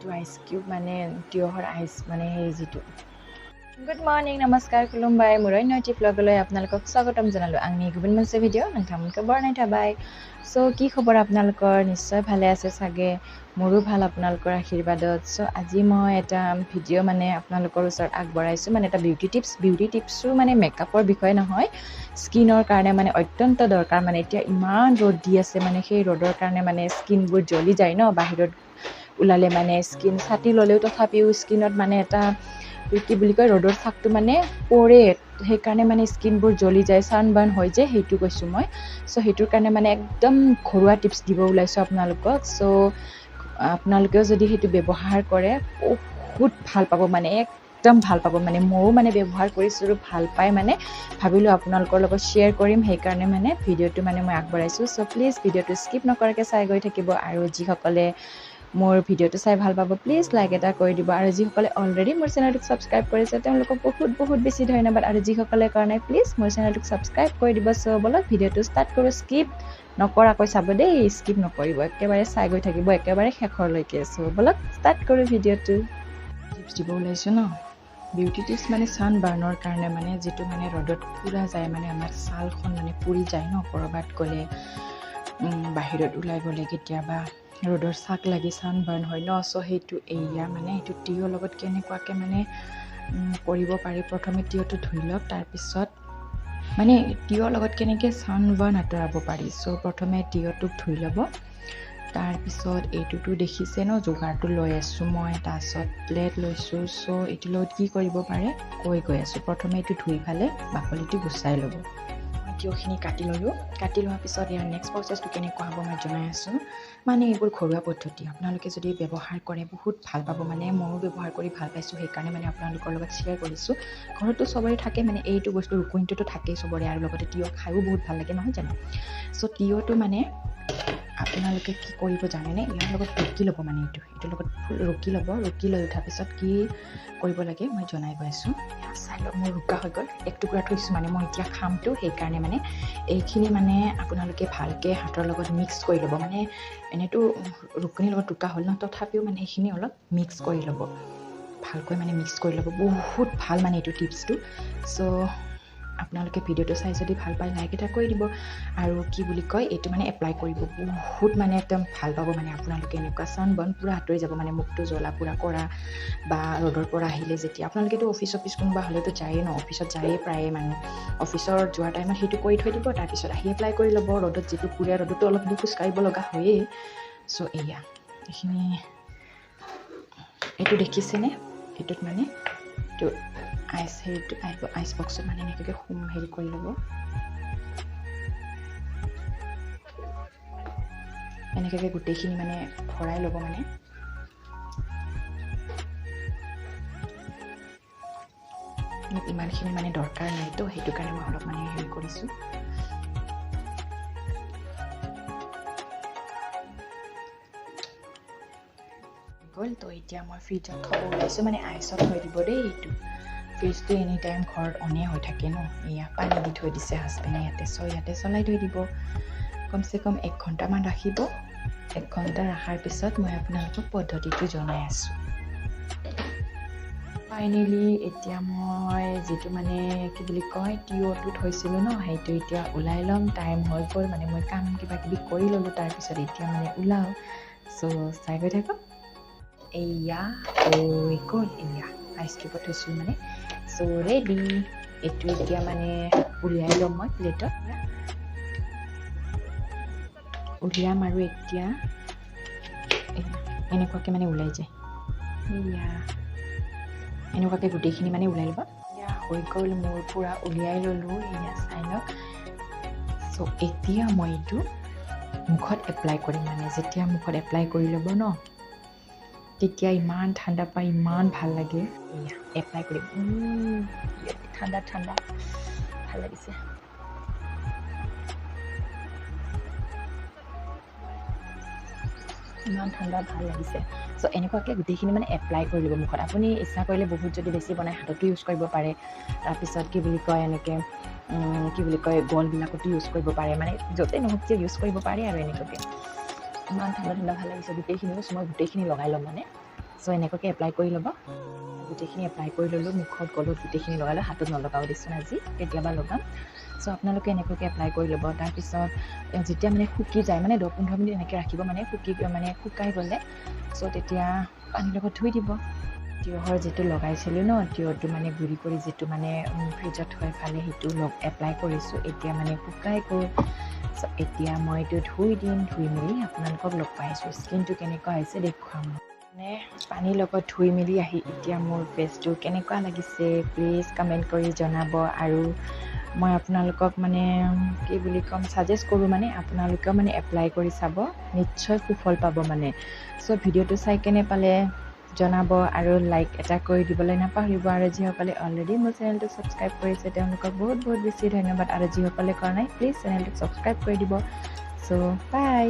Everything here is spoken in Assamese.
যিটো আইচ কিউব মানে তিয়হৰ আইচ মানে সেই যিটো গুড মৰ্নিং নমস্কাৰ খুলুমবাই মোৰ অন্য এটি ব্লগলৈ আপোনালোকক স্বাগতম জনালোঁ আংনি গুবুন मोनसे ভিডিঅ' नोंथांमोनखौ बरायनाय थाबाय চ' কি খবৰ আপোনালোকৰ নিশ্চয় ভালে আছে চাগে মোৰো ভাল আপোনালোকৰ আশীৰ্বাদত চ' আজি মই এটা ভিডিঅ' মানে আপোনালোকৰ ওচৰত আগবঢ়াইছোঁ মানে এটা বিউটি টিপছো মানে মেকআপৰ বিষয় নহয় স্কিনৰ কাৰণে মানে অত্যন্ত দৰকাৰ মানে এতিয়া ইমান ৰ'দ দি আছে মানে সেই ৰ'দৰ কাৰণে মানে স্কিনবোৰ জ্বলি যায় ন বাহিৰত ওলালে মানে স্কিন ছাতি ল'লেও তথাপিও স্কিনত মানে এটা কি বুলি কয় ৰ'দৰ ফাকটো মানে পৰে সেইকাৰণে মানে স্কিনবোৰ জ্বলি যায় ছানবাৰ্ণ হৈ যায় সেইটো কৈছোঁ মই চ' সেইটোৰ কাৰণে মানে একদম ঘৰুৱা টিপছ দিব ওলাইছোঁ আপোনালোকক চ' আপোনালোকেও যদি সেইটো ব্যৱহাৰ কৰে বহুত ভাল পাব মানে একদম ভাল পাব মানে ময়ো মানে ব্যৱহাৰ কৰিছোঁ আৰু ভাল পাই মানে ভাবিলোঁ আপোনালোকৰ লগত শ্বেয়াৰ কৰিম সেইকাৰণে মানে ভিডিঅ'টো মানে মই আগবঢ়াইছোঁ চ' প্লিজ ভিডিঅ'টো স্কিপ নকৰাকৈ চাই গৈ থাকিব আৰু যিসকলে মোৰ ভিডিঅ'টো চাই ভাল পাব প্লিজ লাইক এটা কৰি দিব আৰু যিসকলে অলৰেডি মোৰ চেনেলটোক ছাবস্ক্ৰাইব কৰিছে তেওঁলোকক বহুত বেছি ধন্যবাদ আৰু যিসকলে কৰা নাই প্লিজ মোৰ চেনেলটোক ছাবস্ক্ৰাইব কৰি দিব চ' বলক ভিডিঅ'টো ষ্টাৰ্ট কৰোঁ স্কিপ নকৰাকৈ চাব দেই স্কিপ নকৰিব একেবাৰে চাই গৈ থাকিব একেবাৰে শেষৰলৈকে চ' বলক ষ্টাৰ্ট কৰোঁ ভিডিঅ'টো টিপছ দিব ওলাইছোঁ ন বিউটি টিপছ মানে ছানবাৰ্ণৰ কাৰণে মানে যিটো মানে ৰ'দত পুৰা যায় মানে আমাৰ ছালখন মানে পুৰি যায় ন ক'ৰবাত গ'লে বাহিৰত ওলাই গ'লে কেতিয়াবা ৰ'দৰ চাক লাগি ছানবাৰ্ণ হয় ন চ' সেইটো এয়া মানে এইটো তিয়ৰ লগত কেনেকুৱাকৈ মানে কৰিব পাৰি প্ৰথমে তিয়হটো ধুই লওক তাৰপিছত মানে তিয়ৰ লগত কেনেকৈ ছানবাৰ্ণ আঁতৰাব পাৰি চ' প্ৰথমে তিয়হটোক ধুই ল'ব তাৰপিছত এইটোতো দেখিছে ন যোগাৰটো লৈ আছোঁ মই তাৰপিছত প্লেট লৈছোঁ চ' এইটোৰ লগত কি কৰিব পাৰে গৈ আছোঁ প্ৰথমে এইটো ধুই ফালে বাকলিটো গুচাই ল'ব তিয়হখিনি কাটি ল'লোঁ কাটি লোৱাৰ পিছত ইয়াৰ নেক্সট প্ৰচেছটো কেনেকুৱা হ'ব মই জনাই আছোঁ মানে এইবোৰ ঘৰুৱা পদ্ধতি আপোনালোকে যদি ব্যৱহাৰ কৰে বহুত ভাল পাব মানে ময়ো ব্যৱহাৰ কৰি ভাল পাইছোঁ সেইকাৰণে মানে আপোনালোকৰ লগত শ্বেয়াৰ কৰিছোঁ ঘৰতো চবৰে থাকে মানে এইটো বস্তু ৰুকুনিটোতো থাকেই চবৰে আৰু লগতে তিয়হ খায়ো বহুত ভাল লাগে নহয় জানো চ' তিয়হটো মানে আপোনালোকে কি কৰিব জানেনে ইয়াৰ লগত ৰুকি ল'ব মানে এইটোৰ লগত ৰুকি ল'ব ৰুকি লৈ উঠাৰ পিছত কি কৰিব লাগে মই জনাই গৈ আছোঁ চাই লওক মোৰ ৰুকা হৈ গ'ল এক টুকুৰা থৈছোঁ মানে মই এতিয়া খামটো সেইকাৰণে মানে এইখিনি মানে আপোনালোকে ভালকৈ হাতৰ লগত মিক্স কৰি ল'ব মানে এনেইতো ৰুকনিৰ লগত ৰুকা হ'ল ন তথাপিও মানে সেইখিনি অলপ মিক্স কৰি ল'ব ভালকৈ মানে মিক্স কৰি ল'ব বহুত ভাল মানে এইটো টিপছটো চ' আপোনালোকে ভিডিঅ'টো চাই যদি ভাল পায় লাইক এটা কৰি দিব আৰু কি বুলি কয় এইটো মানে এপ্লাই কৰিব বহুত মানে একদম ভাল পাব মানে আপোনালোকে এনেকুৱা ছানবাৰ্ণ পূৰা আঁতৰি যাব মানে মুখটো জ্বলা পূৰা কৰা বা ৰ'দৰ পৰা আহিলে যেতিয়া আপোনালোকেতো অফিচ কোনোবা হ'লেতো যায়েই ন অফিচত যায়েই প্ৰায়ে মানুহ অফিচৰ যোৱাৰ টাইমত সেইটো কৰি থৈ দিব তাৰপিছত আহি এপ্লাই কৰি ল'ব ৰ'দত যিটো পুৰীয়া ৰ'দতো অলপ খোজকাঢ়িব লগা হয়েই চ' এয়া এইখিনি এইটো দেখিছেনে এইটোত মানে এইটো আইচ বক্সত মানে এনেকৈ হেৰি কৰি ল'ব এনেকৈ গোটেইখিনি মানে ভৰাই ল'ব মানে ইমানখিনি মানে দৰকাৰ নাইতো সেইটো কাৰণে মই অলপ মানে হেৰি কৰিছোঁ গ'ল তো এতিয়া মই ফ্ৰিজত থ'ব ওলাইছোঁ মানে আইচত থৈ দিব দেই এইটো ফ্ৰিজটো এনি টাইম ঘৰত অনে হৈ থাকে ন এয়া পানী দি থৈ দিছে হাজবেণ্ডে ইয়াতে চলাই থৈ দিব কমচে কম 1 ঘণ্টামান ৰাখিব 1 ঘণ্টা ৰখাৰ পিছত মই আপোনালোকক পদ্ধতিটো জনাই আছোঁ ফাইনেলি এতিয়া মই যিটো মানে কি বুলি কয় তিয়হটো থৈছিলোঁ ন সেইটো এতিয়া ওলাই ল'ম টাইম হৈ গ'ল মানে মই কাম কিবাকিবি কৰি ল'লোঁ তাৰপিছত এতিয়া মানে ওলাওঁ চ' চাই গৈ থাকক এয়া হৈ গ'ল এয়া আইচ কিউবত থৈছিলোঁ মানে চ' ৰেডি এইটো এতিয়া মানে উলিয়াই ল'ম মই প্লেটত উলিয়াম আৰু এতিয়া এনেকুৱাকৈ মানে ওলাই যায় এয়া এনেকুৱাকৈ গোটেইখিনি মানে ওলাই ল'ব এয়া হৈ গ'ল মোৰ পূৰা উলিয়াই ল'লোঁ এয়া চাই লওক চ' এতিয়া মই এইটো মুখত এপ্লাই কৰিম মানে যেতিয়া মুখত এপ্লাই কৰি ল'ব ন তেতিয়া ইমান ঠাণ্ডা পায় ইমান ভাল লাগে এয়া এপ্লাই কৰিম ঠাণ্ডা ভাল লাগিছে ইমান ঠাণ্ডা ভাল লাগিছে চ' এনেকুৱাকৈ গোটেইখিনি মানে এপ্লাই কৰি ল'ব মুখত আপুনি ইচ্ছা কৰিলে বহুত যদি বেছি বনাই হাততো ইউজ কৰিব পাৰে তাৰপিছত কি বুলি কয় এনেকৈ গলবিলাকতো ইউজ কৰিব পাৰে মানে য'তে নহওক যে ইউজ কৰিব পাৰে আৰু এনেকুৱাকৈ ইমান ঠাণ্ডা ভাল লাগিছে গোটেইখিনি মই গোটেইখিনি লগাই ল'ম মানে সো এনেকৈ এপ্লাই কৰি ল'ব গোটেইখিনি এপ্লাই কৰি ল'লোঁ মুখত গলত গোটেইখিনি লগালোঁ হাতত নলগাওঁ দিছোঁ আজি কেতিয়াবা লগাম সো আপোনালোকে এনেকৈ এপ্লাই কৰি ল'ব তাৰপিছত যেতিয়া মানে শুকি যায় মানে 10-15 মিনিট এনেকৈ ৰাখিব মানে শুকাই গ'লে সো তেতিয়া পানীৰ লগত ধুই দিব তিয়হৰ যিটো লগাইছিলোঁ ন তিয়হটো মানে গুড়ি কৰি যিটো মানে ফ্ৰিজত থৈ ফালে সেইটো এপ্লাই কৰিছোঁ এতিয়া মানে শুকাই গ'ল সো এতিয়া মই এইটো ধুই দিম ধুই মেলি আপোনালোকক লগ পাইছোঁ স্কিনটো কেনেকুৱা হৈছে দেখুৱাম মানে পানীৰ লগত ধুই মেলি আহি এতিয়া মোৰ ফেচটো কেনেকুৱা লাগিছে প্লিজ কমেণ্ট কৰি জনাব আৰু মই আপোনালোকক মানে কি বুলি ক'ম সাজেষ্ট কৰোঁ মানে আপোনালোকেও মানে এপ্লাই কৰি চাব নিশ্চয় সুফল পাব মানে সো ভিডিঅ'টো চাই কেনে পালে জনাব আৰু লাইক এটা কৰি দিবলৈ নাপাহৰিব আৰু যিসকলে অলৰেডি মোৰ চেনেলটো ছাবস্ক্ৰাইব কৰিছে তেওঁলোকক বহুত বহুত বেছি ধন্যবাদ আৰু যিসকলে কৰা নাই প্লিজ চেনেলটো ছাবস্ক্ৰাইব কৰি দিব সো বাই